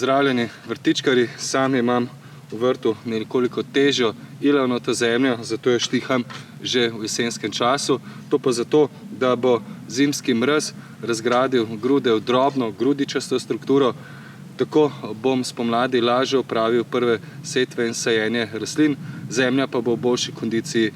Pozdravljeni vrtičkarji, sam imam v vrtu nekoliko težjo ilovnato zemljo, zato jo štiham že v jesenskem času. To pa zato, da bo zimski mraz razgradil grude v drobno, grudičasto strukturo. Tako bom spomladi lažje opravil prve setve in sajenje rastlin, zemlja pa bo v boljši kondiciji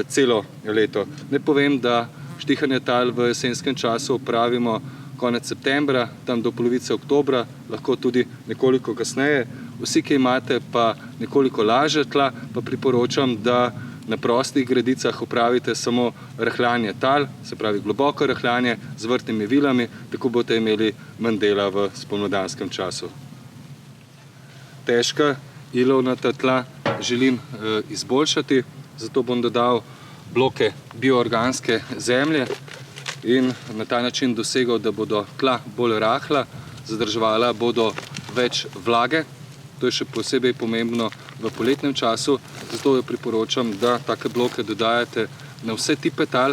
celo leto. Naj povem, da štihanje tal v jesenskem času opravimo konec septembra, tam do polovice oktobra, lahko tudi nekoliko kasneje. Vsi, ki imate pa nekoliko lažje tla, pa priporočam, da na prostih gredicah opravite samo rahljanje tal, se pravi globoko rahljanje z vrtnimi vilami, tako boste imeli manj dela v spomladanskem času. Težka ilovnata tla želim izboljšati, zato bom dodal bloke bioorganske zemlje in na ta način dosegal, da bodo tla bolj rahla, zadrževala bodo več vlage. To je še posebej pomembno v poletnem času, zato jo priporočam, da take bloke dodajate na vse tipe tal.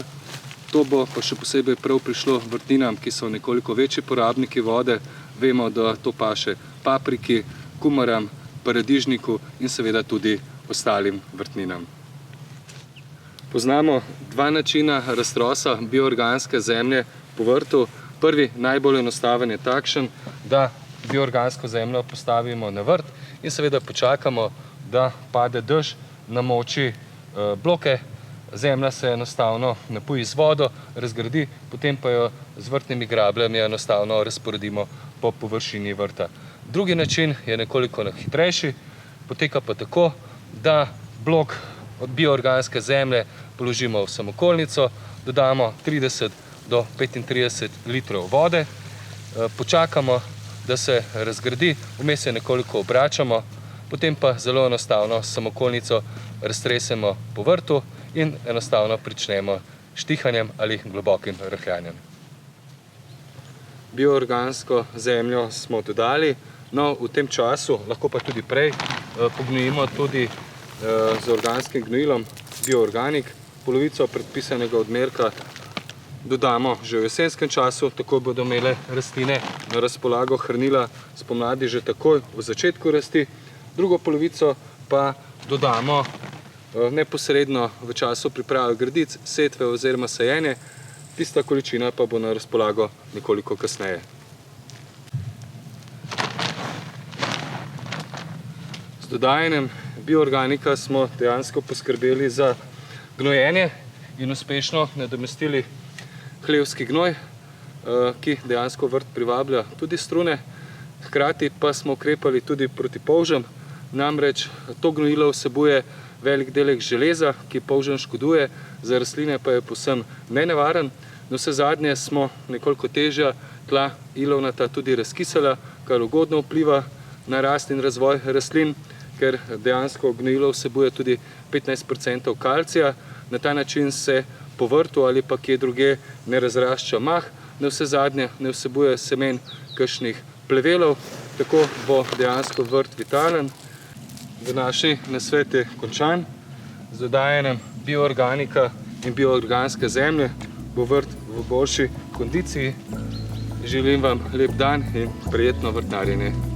To bo pa še posebej prav prišlo vrtninam, ki so nekoliko večji porabniki vode. Vemo, da to paše papriki, kumaram, paradižniku in seveda tudi ostalim vrtninam. Poznamo dva načina raztrosa bioorganske zemlje po vrtu. Prvi, najbolj enostaven je takšen, da bioorgansko zemljo postavimo na vrt in seveda počakamo, da pade dež, namoči bloke, zemlja se enostavno napoji z vodo, razgradi, potem pa jo z vrtnimi grabljami enostavno razporedimo po površini vrta. Drugi način je nekoliko hitrejši, poteka pa tako, da blok od bioorganske zemlje položimo v samokolnico, dodamo 30 do 35 litrov vode, počakamo, da se razgradi, vmes jo nekoliko obračamo, potem pa zelo enostavno samokolnico raztresemo po vrtu in enostavno pričnemo štihanjem ali globokim rahljanjem. Bioorgansko zemljo smo dodali, no v tem času, lahko pa tudi prej, pognojimo tudi z organskim gnojilom Bioorganik. Polovico predpisanega odmerka dodamo že v jesenskem času, tako bodo imele rastline na razpolago hranila spomladi že takoj v začetku rasti. Drugo polovico pa dodamo neposredno v času priprave gredic, setve oziroma sajenje. Tista količina pa bo na razpolago nekoliko kasneje. Z dodajanjem bioorganika smo dejansko poskrbeli za gnojenje in uspešno nadomestili hlevski gnoj, ki dejansko vrt privablja tudi strune. Hkrati pa smo ukrepali tudi proti polžam, namreč to gnojilo vsebuje velik delež železa, ki polžam škoduje, za rastline pa je povsem nenevaren. Navsezadnje smo nekoliko težja tla ilovnata tudi razkisala, kar ugodno vpliva na rast in razvoj rastlin, ker dejansko gnojilo vsebuje tudi 15% kalcija. Na ta način se po vrtu ali pa kje druge ne razrašča mah, navsezadnje ne vsebuje semen kakšnih plevelov, tako bo dejansko vrt vitalen. Današnji nasvet je končan. Z dodajanjem bioorganika in bioorganske zemlje bo vrt v boljši kondiciji. Želim vam lep dan in prijetno vrtnarjenje.